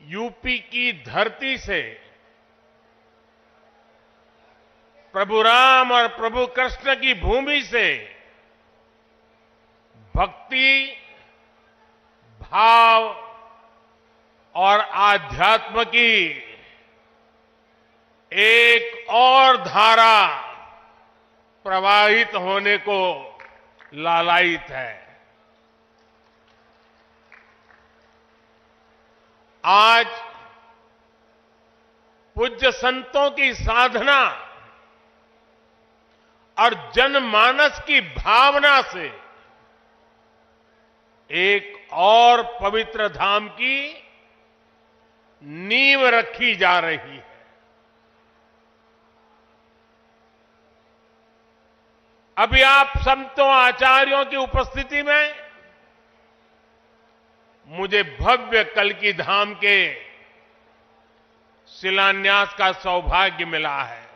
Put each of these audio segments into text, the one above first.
UP की धरती से प्रभु राम और प्रभु कृष्ण की भूमि से भक्ति, भाव और आध्यात्म की एक और धारा प्रवाहित होने को लालायित है। आज पूज्य संतों की साधना और जनमानस की भावना से एक और पवित्र धाम की नींव रखी जा रही है। अभी आप संतों आचार्यों की उपस्थिति में मुझे भव्य कल्की धाम के शिलान्यास का सौभाग्य मिला है।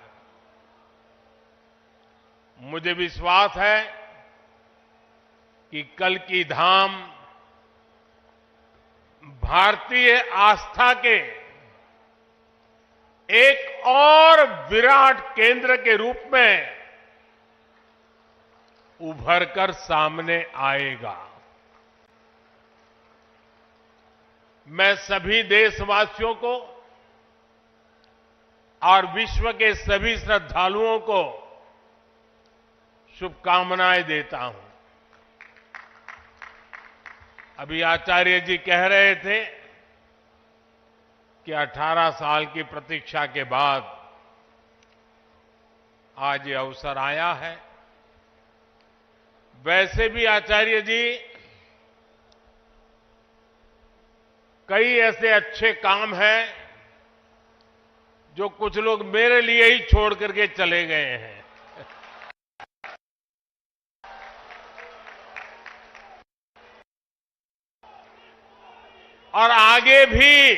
मुझे विश्वास है कि कल्की धाम भारतीय आस्था के एक और विराट केंद्र के रूप में उभर कर सामने आएगा। मैं सभी देशवासियों को और विश्व के सभी श्रद्धालुओं को शुभकामनाएं देता हूं। अभी आचार्य जी कह रहे थे कि 18 साल की प्रतीक्षा के बाद आज ये अवसर आया है। वैसे भी आचार्य जी कई ऐसे अच्छे काम हैं जो कुछ लोग मेरे लिए ही छोड़ करके चले गए हैं। और आगे भी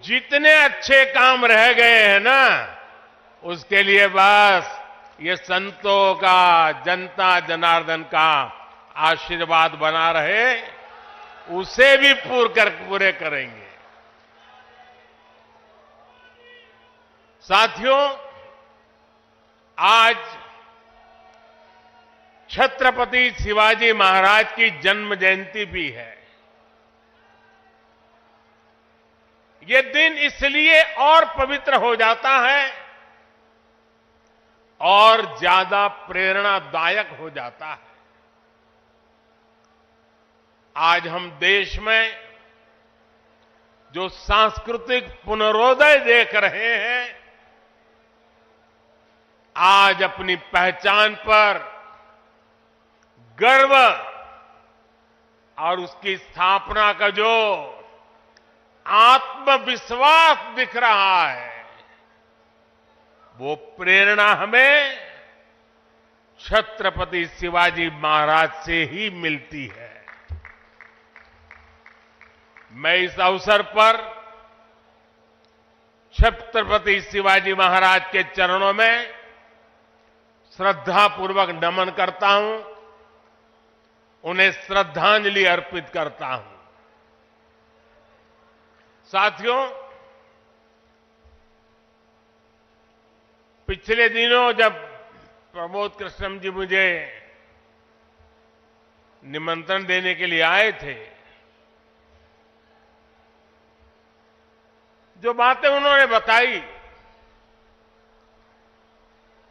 जितने अच्छे काम रह गए हैं ना, उसके लिए बस ये संतों का, जनता जनार्दन का आशीर्वाद बना रहे, उसे भी पूरे करेंगे। साथियों, आज छत्रपति शिवाजी महाराज की जन्म जयंती भी है। ये दिन इसलिए और पवित्र हो जाता है और ज्यादा प्रेरणादायक हो जाता है। आज हम देश में जो सांस्कृतिक पुनरोदय देख रहे हैं, आज अपनी पहचान पर गर्व और उसकी स्थापना का जो आत्मविश्वास दिख रहा है, वो प्रेरणा हमें छत्रपति शिवाजी महाराज से ही मिलती है। मैं इस अवसर पर छत्रपति शिवाजी महाराज के चरणों में श्रद्धापूर्वक नमन करता हूं, उन्हें श्रद्धांजलि अर्पित करता हूं। साथियों, पिछले दिनों जब प्रमोद कृष्णम जी मुझे निमंत्रण देने के लिए आए थे, जो बातें उन्होंने बताई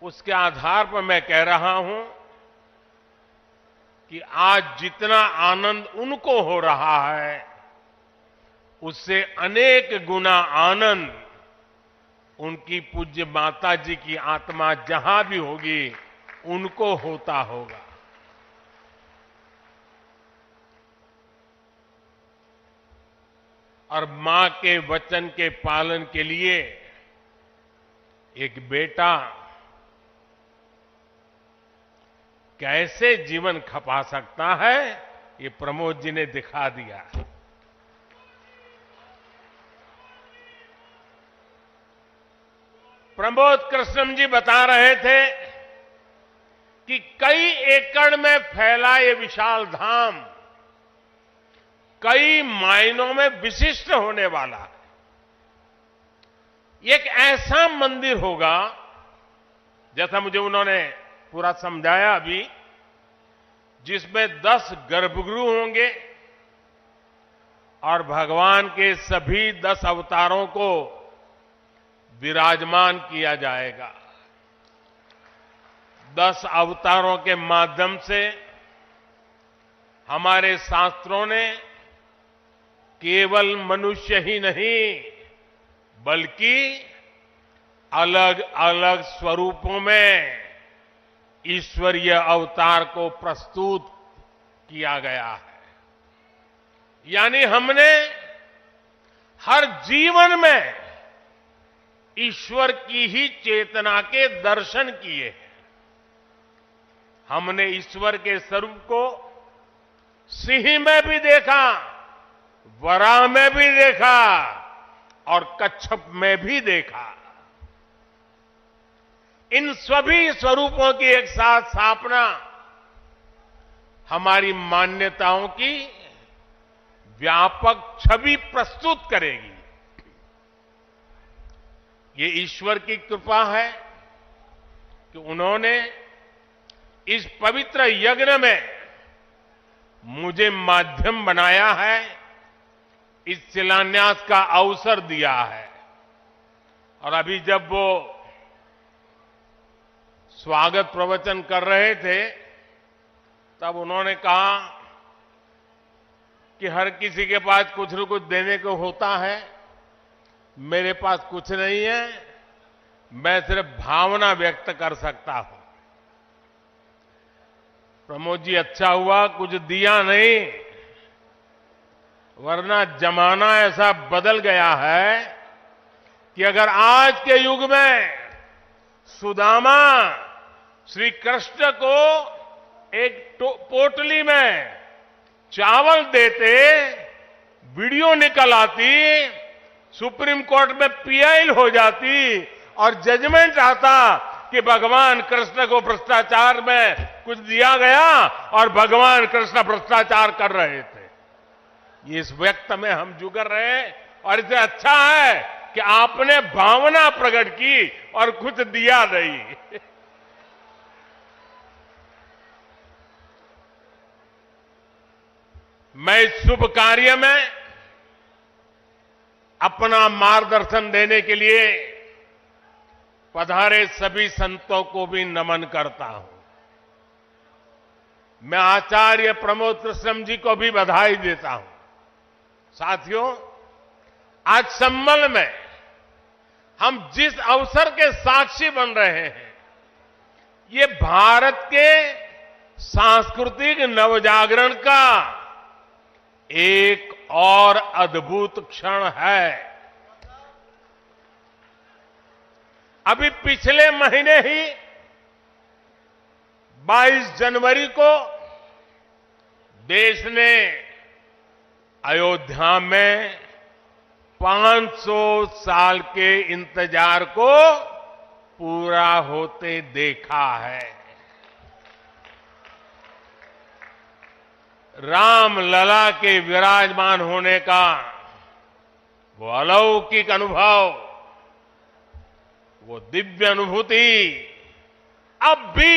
उसके आधार पर मैं कह रहा हूं कि आज जितना आनंद उनको हो रहा है, उससे अनेक गुना आनंद उनकी पूज्य माता जी की आत्मा जहां भी होगी उनको होता होगा। और मां के वचन के पालन के लिए एक बेटा कैसे जीवन खपा सकता है, ये प्रमोद जी ने दिखा दिया। प्रमोद कृष्णम जी बता रहे थे कि कई एकड़ में फैला ये विशाल धाम कई मायनों में विशिष्ट होने वाला है। एक ऐसा मंदिर होगा, जैसा मुझे उन्होंने पूरा समझाया अभी, जिसमें 10 गर्भगृह होंगे और भगवान के सभी 10 अवतारों को विराजमान किया जाएगा। 10 अवतारों के माध्यम से हमारे शास्त्रों ने केवल मनुष्य ही नहीं, बल्कि अलग अलग स्वरूपों में ईश्वरीय अवतार को प्रस्तुत किया गया है। यानी हमने हर जीवन में ईश्वर की ही चेतना के दर्शन किए हैं। हमने ईश्वर के स्वरूप को सिंह में भी देखा, वराह में भी देखा और कच्छप में भी देखा। इन सभी स्वरूपों की एक साथ स्थापना हमारी मान्यताओं की व्यापक छवि प्रस्तुत करेगी। ये ईश्वर की कृपा है कि उन्होंने इस पवित्र यज्ञ में मुझे माध्यम बनाया है, इस शिलान्यास का अवसर दिया है। और अभी जब वो स्वागत प्रवचन कर रहे थे, तब उन्होंने कहा कि हर किसी के पास कुछ न कुछ देने को होता है, मेरे पास कुछ नहीं है, मैं सिर्फ भावना व्यक्त कर सकता हूं। प्रमोद जी, अच्छा हुआ कुछ दिया नहीं, वरना जमाना ऐसा बदल गया है कि अगर आज के युग में सुदामा श्री कृष्ण को एक पोटली में चावल देते, वीडियो निकल आती, सुप्रीम कोर्ट में पीआई हो जाती और जजमेंट आता कि भगवान कृष्ण को भ्रष्टाचार में कुछ दिया गया और भगवान कृष्ण भ्रष्टाचार कर रहे थे। ये इस व्यक्त में हम जुगर रहे और इससे अच्छा है कि आपने भावना प्रकट की और कुछ दिया नहीं। मैं इस शुभ कार्य में अपना मार्गदर्शन देने के लिए पधारे सभी संतों को भी नमन करता हूं। मैं आचार्य प्रमोद कृष्णम जी को भी बधाई देता हूं। साथियों, आज संबल में हम जिस अवसर के साक्षी बन रहे हैं, ये भारत के सांस्कृतिक नवजागरण का एक और अद्भुत क्षण है। अभी पिछले महीने ही 22 जनवरी को देश ने अयोध्या में 500 साल के इंतजार को पूरा होते देखा है। राम लला के विराजमान होने का वो अलौकिक अनुभव, वो दिव्य अनुभूति अब भी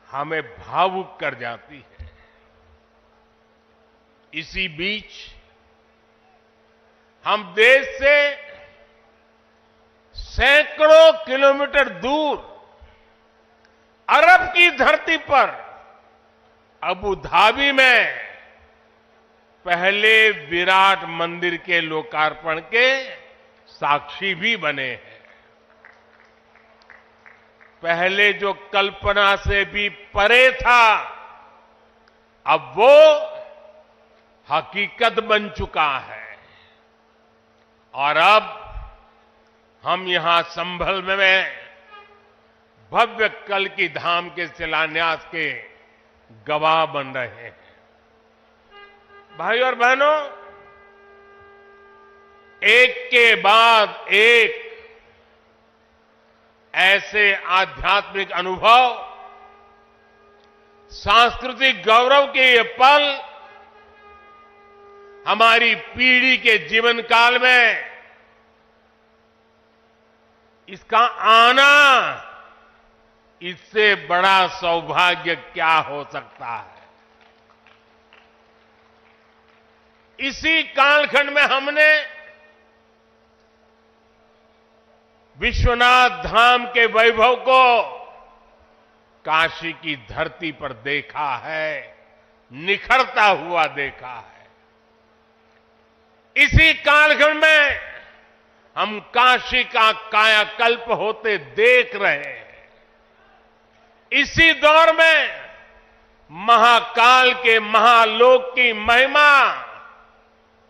हमें भावुक कर जाती है। इसी बीच हम देश से सैकड़ों किलोमीटर दूर अरब की धरती पर अबू धाबी में पहले विराट मंदिर के लोकार्पण के साक्षी भी बने हैं। पहले जो कल्पना से भी परे था, अब वो हकीकत बन चुका है। और अब हम यहां संभल में भव्य कल की धाम के शिलान्यास के गवाह बन रहे हैं। भाई और बहनों, एक के बाद एक ऐसे आध्यात्मिक अनुभव, सांस्कृतिक गौरव के ये पल हमारी पीढ़ी के जीवन काल में इसका आना, इससे बड़ा सौभाग्य क्या हो सकता है। इसी कालखंड में हमने विश्वनाथ धाम के वैभव को काशी की धरती पर देखा है, निखरता हुआ देखा है। इसी कालखंड में हम काशी का कायाकल्प होते देख रहे हैं। इसी दौर में महाकाल के महालोक की महिमा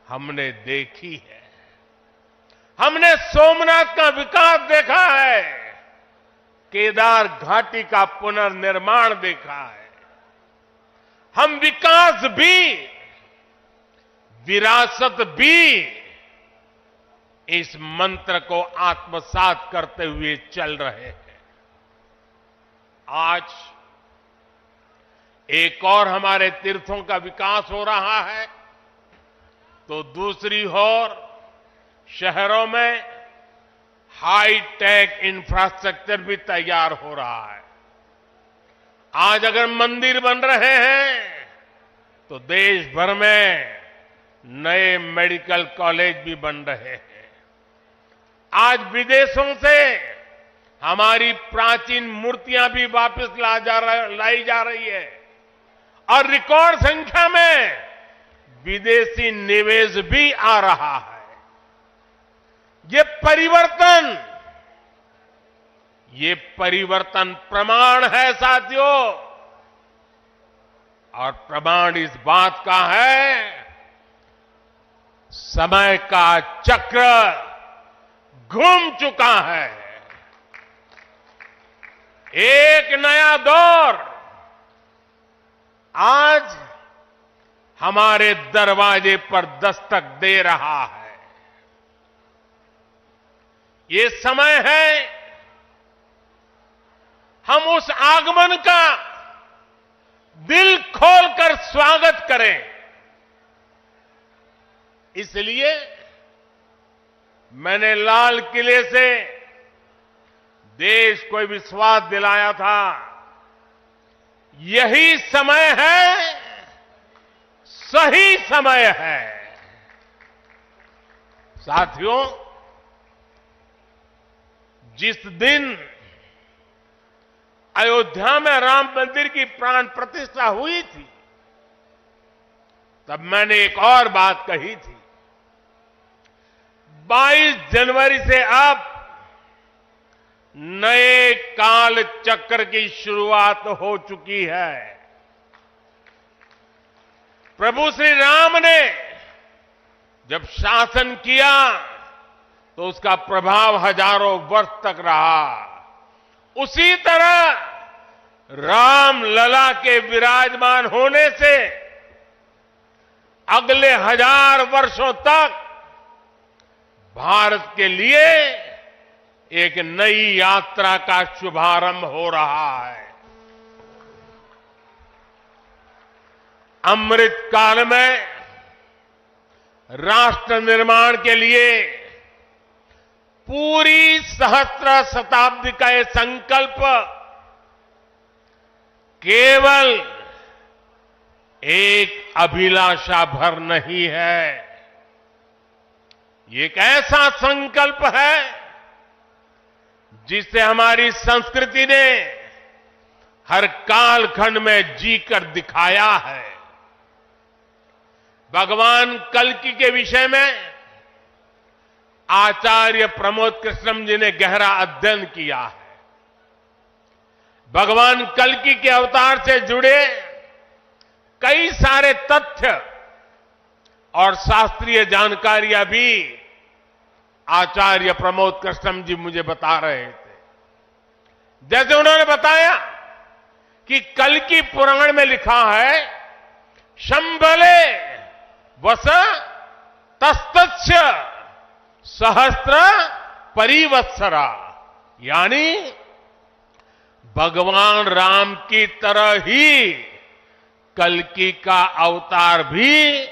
हमने देखी है। हमने सोमनाथ का विकास देखा है, केदार घाटी का पुनर्निर्माण देखा है। हम विकास भी, विरासत भी, इस मंत्र को आत्मसात करते हुए चल रहे हैं। आज एक और हमारे तीर्थों का विकास हो रहा है, तो दूसरी ओर शहरों में हाई टेक इंफ्रास्ट्रक्चर भी तैयार हो रहा है। आज अगर मंदिर बन रहे हैं तो देश भर में नए मेडिकल कॉलेज भी बन रहे हैं। आज विदेशों से हमारी प्राचीन मूर्तियां भी वापस लाई जा रही है और रिकॉर्ड संख्या में विदेशी निवेश भी आ रहा है। ये परिवर्तन प्रमाण है साथियों, और प्रमाण इस बात का है, समय का चक्र घूम चुका है। एक नया दौर आज हमारे दरवाजे पर दस्तक दे रहा है। ये समय है हम उस आगमन का दिल खोलकर स्वागत करें। इसलिए मैंने लाल किले से देश को विश्वास दिलाया था, यही समय है, सही समय है। साथियों, जिस दिन अयोध्या में राम मंदिर की प्राण प्रतिष्ठा हुई थी, तब मैंने एक और बात कही थी। 22 जनवरी से अब नए काल चक्र की शुरुआत हो चुकी है। प्रभु श्री राम ने जब शासन किया तो उसका प्रभाव हजारों वर्ष तक रहा। उसी तरह राम लला के विराजमान होने से अगले 1000 वर्षों तक भारत के लिए एक नई यात्रा का शुभारंभ हो रहा है। अमृत काल में राष्ट्र निर्माण के लिए पूरी सहस्त्र शताब्दी का ये संकल्प केवल एक अभिलाषा भर नहीं है, ये एक ऐसा संकल्प है जिसे हमारी संस्कृति ने हर कालखंड में जीकर दिखाया है। भगवान कल्कि के विषय में आचार्य प्रमोद कृष्णम जी ने गहरा अध्ययन किया है। भगवान कल्कि के अवतार से जुड़े कई सारे तथ्य और शास्त्रीय जानकारियां भी आचार्य प्रमोद कृष्णम जी मुझे बता रहे थे। जैसे उन्होंने बताया कि कल्कि पुराण में लिखा है, शंभले वस तस्तस्य सहस्त्र परिवत्सरा, यानी भगवान राम की तरह ही कल्कि का अवतार भी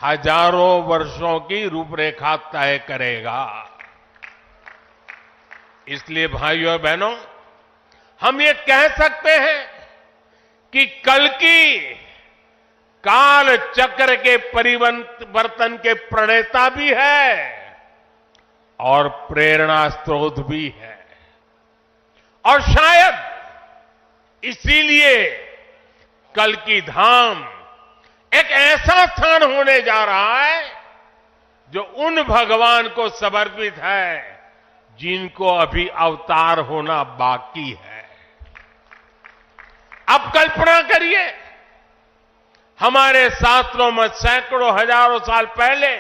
हजारों वर्षों की रूपरेखा तय करेगा। इसलिए भाइयों और बहनों, हम ये कह सकते हैं कि कल की काल चक्र के परिवर्तन के प्रणेता भी है और प्रेरणा स्रोत भी है। और शायद इसीलिए कल की धाम एक ऐसा स्थान होने जा रहा है जो उन भगवान को समर्पित है जिनको अभी अवतार होना बाकी है। अब कल्पना करिए, हमारे शास्त्रों में सैकड़ों हजारों साल पहले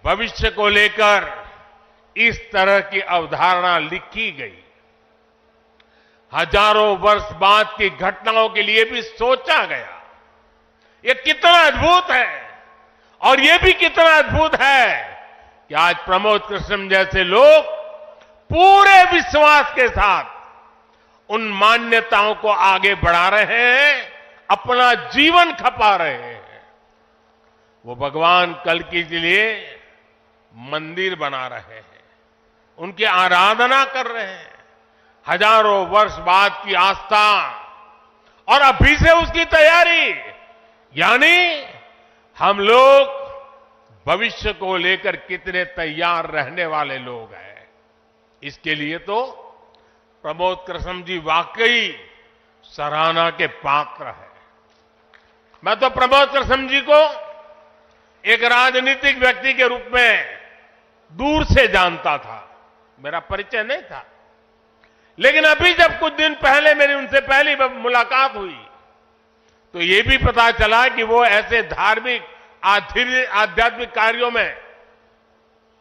भविष्य को लेकर इस तरह की अवधारणा लिखी गई। हजारों वर्ष बाद की घटनाओं के लिए भी सोचा गया। ये कितना अद्भुत है। और ये भी कितना अद्भुत है कि आज प्रमोद कृष्णम जैसे लोग पूरे विश्वास के साथ उन मान्यताओं को आगे बढ़ा रहे हैं, अपना जीवन खपा रहे हैं। वो भगवान कल्कि के लिए मंदिर बना रहे हैं, उनकी आराधना कर रहे हैं। हजारों वर्ष बाद की आस्था और अभी से उसकी तैयारी, यानी हम लोग भविष्य को लेकर कितने तैयार रहने वाले लोग हैं। इसके लिए तो प्रमोद कृष्णम जी वाकई सराहना के पात्र है। मैं तो प्रमोद कृष्णम जी को एक राजनीतिक व्यक्ति के रूप में दूर से जानता था, मेरा परिचय नहीं था। लेकिन अभी जब कुछ दिन पहले मेरी उनसे पहली मुलाकात हुई तो ये भी पता चला कि वो ऐसे धार्मिक आध्यात्मिक कार्यों में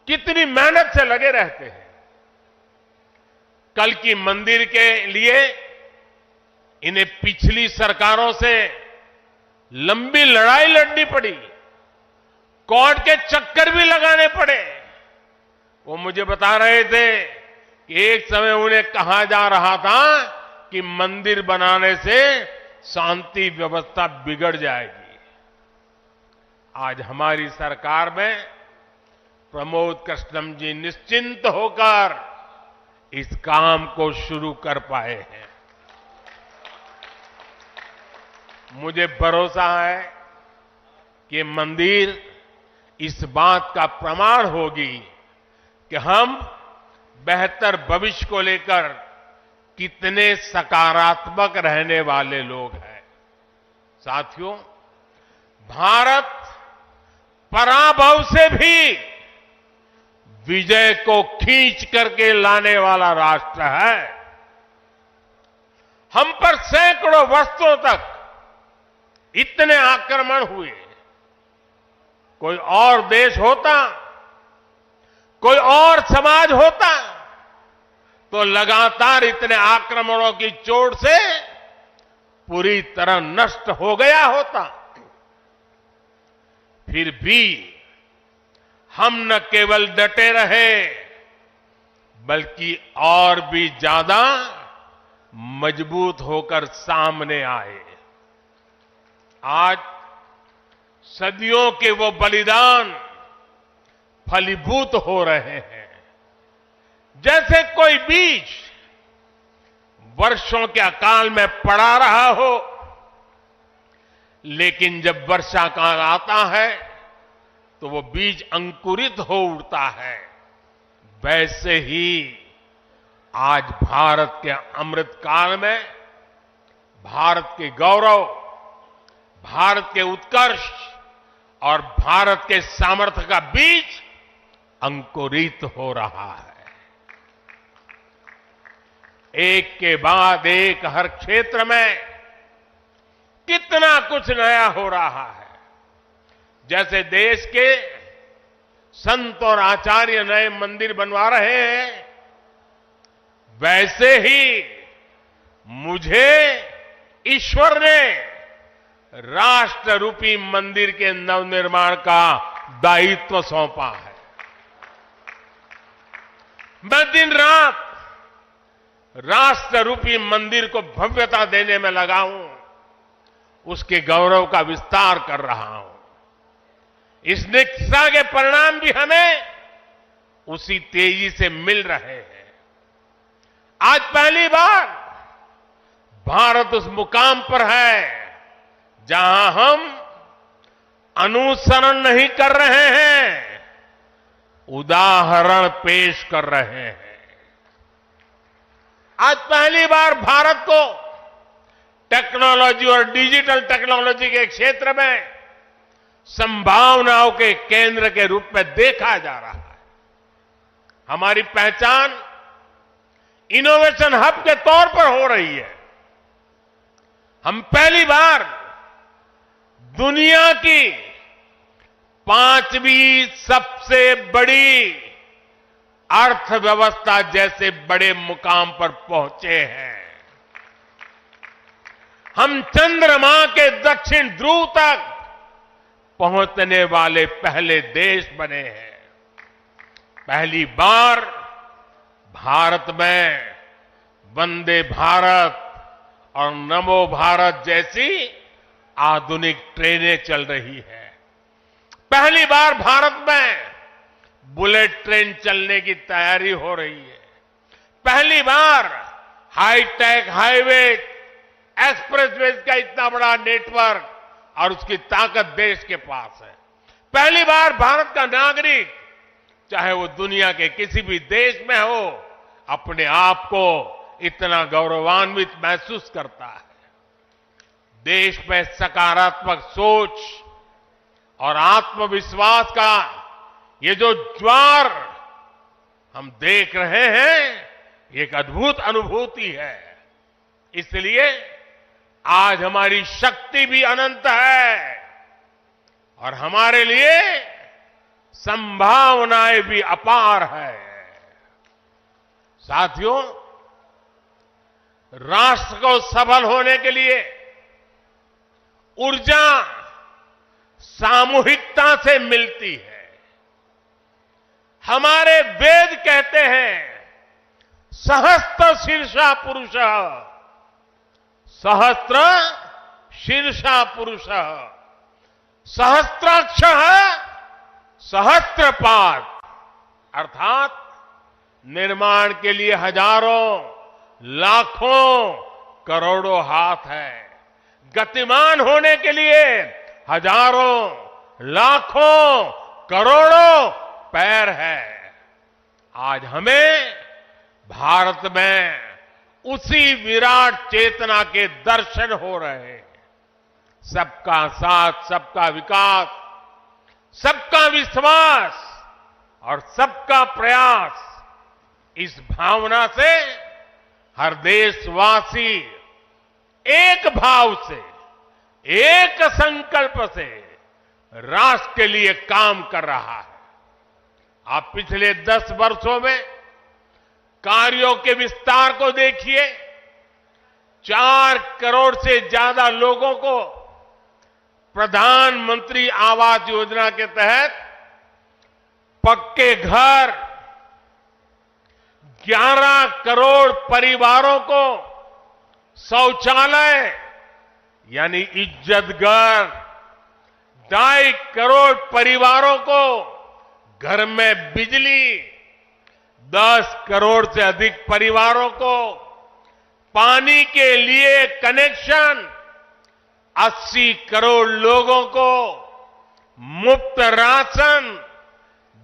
कितनी मेहनत से लगे रहते हैं। कल की मंदिर के लिए इन्हें पिछली सरकारों से लंबी लड़ाई लड़नी पड़ी, कोर्ट के चक्कर भी लगाने पड़े। वो मुझे बता रहे थे कि एक समय उन्हें कहा जा रहा था कि मंदिर बनाने से शांति व्यवस्था बिगड़ जाएगी। आज हमारी सरकार में प्रमोद कृष्णम जी निश्चिंत होकर इस काम को शुरू कर पाए हैं। मुझे भरोसा है कि मंदिर इस बात का प्रमाण होगी कि हम बेहतर भविष्य को लेकर कितने सकारात्मक रहने वाले लोग हैं। साथियों, भारत पराभव से भी विजय को खींच करके लाने वाला राष्ट्र है। हम पर सैकड़ों वर्षों तक इतने आक्रमण हुए। कोई और देश होता, कोई और समाज होता तो लगातार इतने आक्रमणों की चोट से पूरी तरह नष्ट हो गया होता। फिर भी हम न केवल डटे रहे बल्कि और भी ज्यादा मजबूत होकर सामने आए। आज सदियों के वो बलिदान फलीभूत हो रहे हैं। जैसे कोई बीज वर्षों के अकाल में पड़ा रहा हो, लेकिन जब वर्षा काल आता है तो वो बीज अंकुरित हो उठता है। वैसे ही आज भारत के अमृत काल में भारत के गौरव, भारत के उत्कर्ष और भारत के सामर्थ्य का बीज अंकुरित हो रहा है। एक के बाद एक हर क्षेत्र में कितना कुछ नया हो रहा है। जैसे देश के संत और आचार्य नए मंदिर बनवा रहे हैं, वैसे ही मुझे ईश्वर ने राष्ट्र रूपी मंदिर के नवनिर्माण का दायित्व सौंपा है। मैं दिन रात राष्ट्र रूपी मंदिर को भव्यता देने में लगा हूं, उसके गौरव का विस्तार कर रहा हूं। इस निष्ठा के परिणाम भी हमें उसी तेजी से मिल रहे हैं। आज पहली बार भारत उस मुकाम पर है जहां हम अनुसरण नहीं कर रहे हैं, उदाहरण पेश कर रहे हैं। आज पहली बार भारत को टेक्नोलॉजी और डिजिटल टेक्नोलॉजी के क्षेत्र में संभावनाओं के केंद्र के रूप में देखा जा रहा है। हमारी पहचान इनोवेशन हब के तौर पर हो रही है। हम पहली बार दुनिया की 5वीं सबसे बड़ी अर्थव्यवस्था जैसे बड़े मुकाम पर पहुंचे हैं। हम चंद्रमा के दक्षिण ध्रुव तक पहुंचने वाले पहले देश बने हैं। पहली बार भारत में वंदे भारत और नमो भारत जैसी आधुनिक ट्रेनें चल रही है। पहली बार भारत में बुलेट ट्रेन चलने की तैयारी हो रही है। पहली बार हाईटेक हाईवे एक्सप्रेसवेज का इतना बड़ा नेटवर्क और उसकी ताकत देश के पास है। पहली बार भारत का नागरिक चाहे वो दुनिया के किसी भी देश में हो, अपने आप को इतना गौरवान्वित महसूस करता है। देश में सकारात्मक सोच और आत्मविश्वास का ये जो ज्वार हम देख रहे हैं, एक अद्भुत अनुभूति है। इसलिए आज हमारी शक्ति भी अनंत है और हमारे लिए संभावनाएं भी अपार है। साथियों, राष्ट्र को सफल होने के लिए ऊर्जा सामूहिकता से मिलती है। हमारे वेद कहते हैं, सहस्त्र शीर्षा पुरुष, सहस्त्र शीर्षा पुरुष, सहस्त्राक्ष सहस्त्रपाद, अर्थात निर्माण के लिए हजारों लाखों करोड़ों हाथ है, गतिमान होने के लिए हजारों लाखों करोड़ों पैर है। आज हमें भारत में उसी विराट चेतना के दर्शन हो रहे हैं। सबका साथ, सबका विकास, सबका विश्वास और सबका प्रयास, इस भावना से हर देशवासी एक भाव से, एक संकल्प से राष्ट्र के लिए काम कर रहा है। आप पिछले 10 वर्षों में कार्यों के विस्तार को देखिए। 4 करोड़ से ज्यादा लोगों को प्रधानमंत्री आवास योजना के तहत पक्के घर, 11 करोड़ परिवारों को शौचालय यानी इज्जत घर, 2.5 करोड़ परिवारों को घर में बिजली, 10 करोड़ से अधिक परिवारों को पानी के लिए कनेक्शन, 80 करोड़ लोगों को मुफ्त राशन,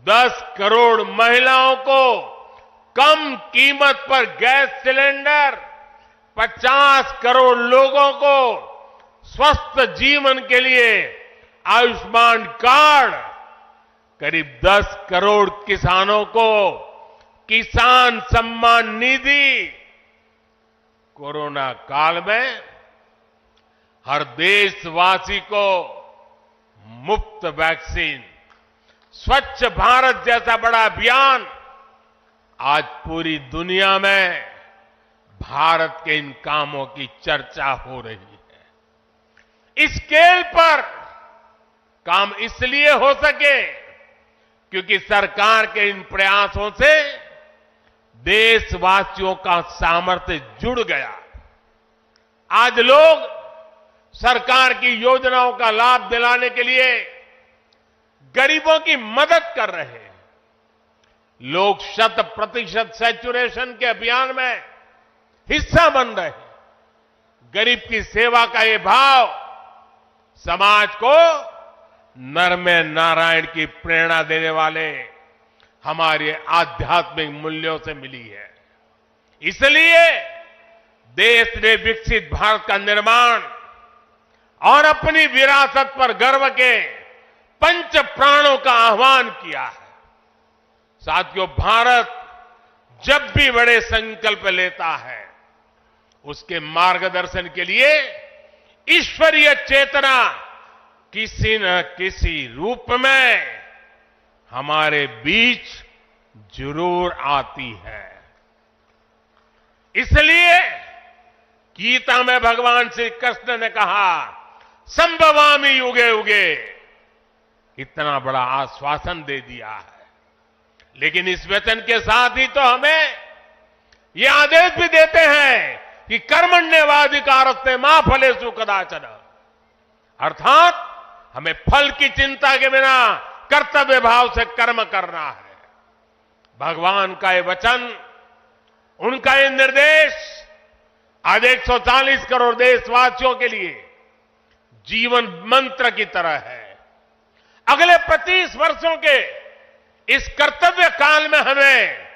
10 करोड़ महिलाओं को कम कीमत पर गैस सिलेंडर, 50 करोड़ लोगों को स्वस्थ जीवन के लिए आयुष्मान कार्ड, करीब 10 करोड़ किसानों को किसान सम्मान निधि। कोरोना काल में हर देशवासी को मुफ्त वैक्सीन, स्वच्छ भारत जैसा बड़ा अभियान, आज पूरी दुनिया में भारत के इन कामों की चर्चा हो रही है। इस स्केल पर काम इसलिए हो सके क्योंकि सरकार के इन प्रयासों से देशवासियों का सामर्थ्य जुड़ गया। आज लोग सरकार की योजनाओं का लाभ दिलाने के लिए गरीबों की मदद कर रहे हैं। लोग 100% सैचुरेशन के अभियान में हिस्सा बन रहे हैं। गरीब की सेवा का ये भाव समाज को नर में नारायण की प्रेरणा देने वाले हमारे आध्यात्मिक मूल्यों से मिली है। इसलिए देश ने विकसित भारत का निर्माण और अपनी विरासत पर गर्व के पंच प्राणों का आह्वान किया है। साथियों, भारत जब भी बड़े संकल्प लेता है, उसके मार्गदर्शन के लिए ईश्वरीय चेतना किसी न किसी रूप में हमारे बीच जरूर आती है। इसलिए गीता में भगवान श्री कृष्ण ने कहा, संभवामि युगे युगे, इतना बड़ा आश्वासन दे दिया है। लेकिन इस वचन के साथ ही तो हमें ये आदेश भी देते हैं कि कर्मण्येवाधिकारस्ते मा फलेषु कदाचन, अर्थात हमें फल की चिंता के बिना कर्तव्य भाव से कर्म करना है। भगवान का ये वचन, उनका ये निर्देश आज 140 करोड़ देशवासियों के लिए जीवन मंत्र की तरह है। अगले 25 वर्षों के इस कर्तव्य काल में हमें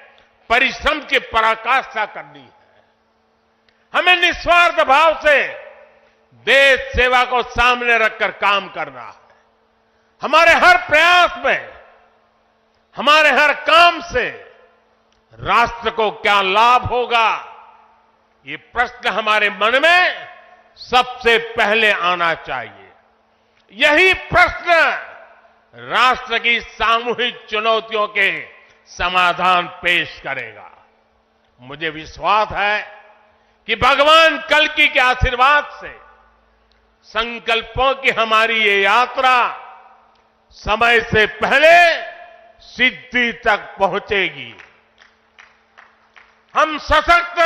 परिश्रम की पराकाष्ठा करनी है। हमें निस्वार्थ भाव से देश सेवा को सामने रखकर काम करना है। हमारे हर प्रयास में, हमारे हर काम से राष्ट्र को क्या लाभ होगा, ये प्रश्न हमारे मन में सबसे पहले आना चाहिए। यही प्रश्न राष्ट्र की सामूहिक चुनौतियों के समाधान पेश करेगा। मुझे विश्वास है कि भगवान कल्कि के आशीर्वाद से संकल्पों की हमारी ये यात्रा समय से पहले सिद्धि तक पहुंचेगी। हम सशक्त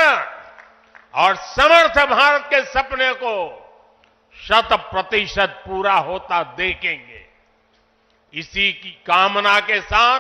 और समर्थ भारत के सपने को 100% पूरा होता देखेंगे। इसी की कामना के साथ